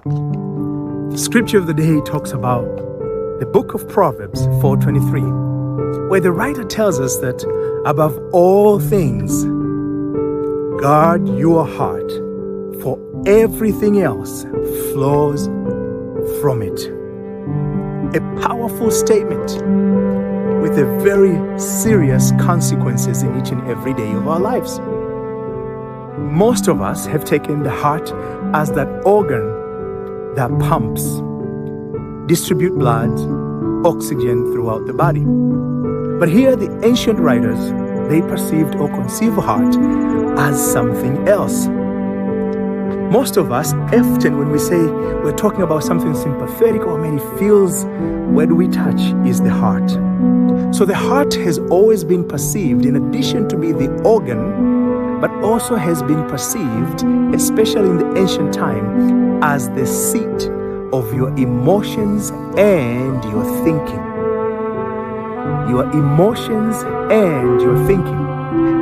The scripture of the day talks about the book of Proverbs 4:23, where the writer tells us that above all things, guard your heart, for everything else flows from it. A powerful statement with a very serious consequences in each and every day of our lives. Most of us have taken the heart as that organ that pumps, distribute blood, oxygen throughout the body. But here the ancient writers, they perceived or conceived heart as something else. Most of us, often when we say we're talking about something sympathetic or maybe feels, where do we touch is the heart. So the heart has always been perceived, in addition to be the organ, but also has been perceived, especially in the ancient time, as the seat of your emotions and your thinking. Your emotions and your thinking.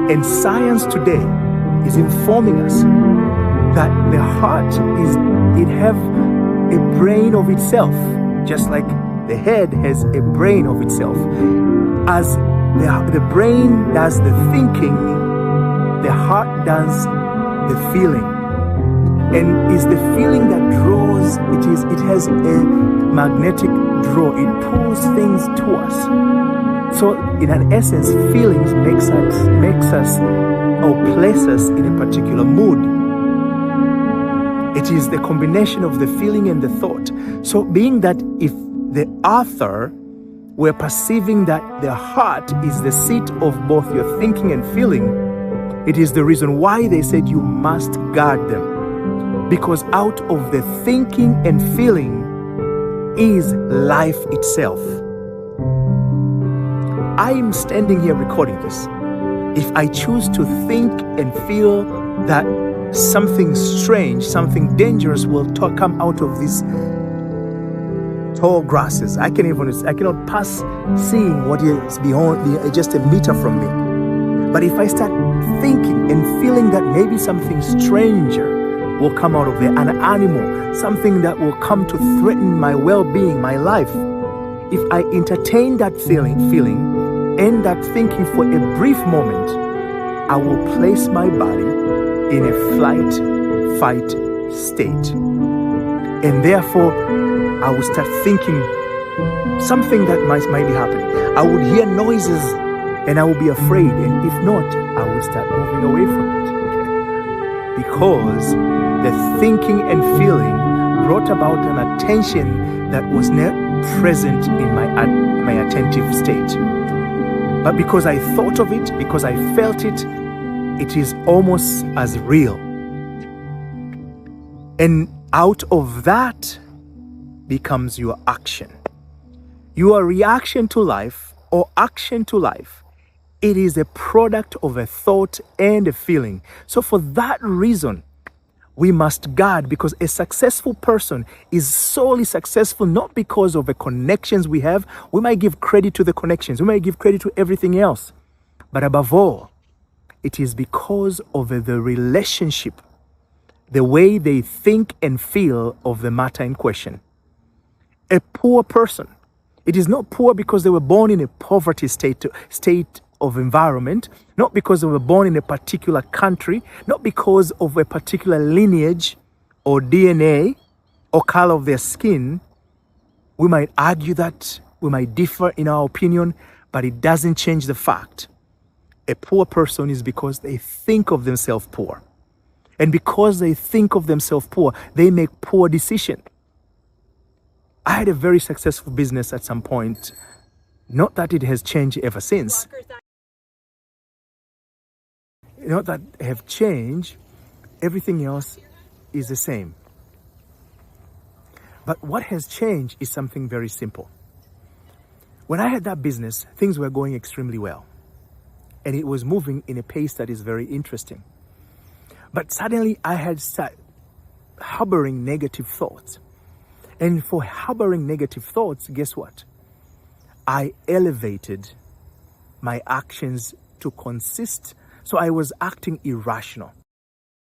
And science today is informing us that the heart it have a brain of itself, just like the head has a brain of itself. As the brain does the thinking, the heart does the feeling. And is the feeling that draws, it has a magnetic draw, it pulls things to us. So in an essence, feelings makes us or place us in a particular mood. It is the combination of the feeling and the thought. So being that if the author were perceiving that the heart is the seat of both your thinking and feeling, it is the reason why they said you must guard them. Because out of the thinking and feeling is life itself. I am standing here recording this. If I choose to think and feel that something strange, something dangerous will come out of these tall grasses, I cannot pass seeing what is beyond, just a meter from me. But if I start thinking and feeling that maybe something stranger will come out of there, an animal, something that will come to threaten my well-being, my life, if I entertain that feeling and that thinking for a brief moment, I will place my body in a flight-fight state. And therefore, I will start thinking something that might be happening. I would hear noises and I will be afraid. And if not, I will start moving away from it. Because the thinking and feeling brought about an attention that was not present in my attentive state. But because I thought of it, because I felt it, it is almost as real. And out of that becomes your action. Your reaction to life or action to life, it is a product of a thought and a feeling. So for that reason, we must guard, because a successful person is solely successful not because of the connections we have. We might give credit to the connections. We might give credit to everything else. But above all, it is because of the relationship, the way they think and feel of the matter in question. A poor person, it is not poor because they were born in a poverty state of environment, not because they were born in a particular country, not because of a particular lineage or DNA or color of their skin. We might argue that, we might differ in our opinion, but it doesn't change the fact. A poor person is because they think of themselves poor. And because they think of themselves poor, they make poor decisions. I had a very successful business at some point. Not that it has changed ever since. Not that have changed, everything else is the same. But what has changed is something very simple. When I had that business, things were going extremely well. And it was moving in a pace that is very interesting. But suddenly I had started harboring negative thoughts. And for harboring negative thoughts, guess what? I elevated my actions to consist. So I was acting irrational.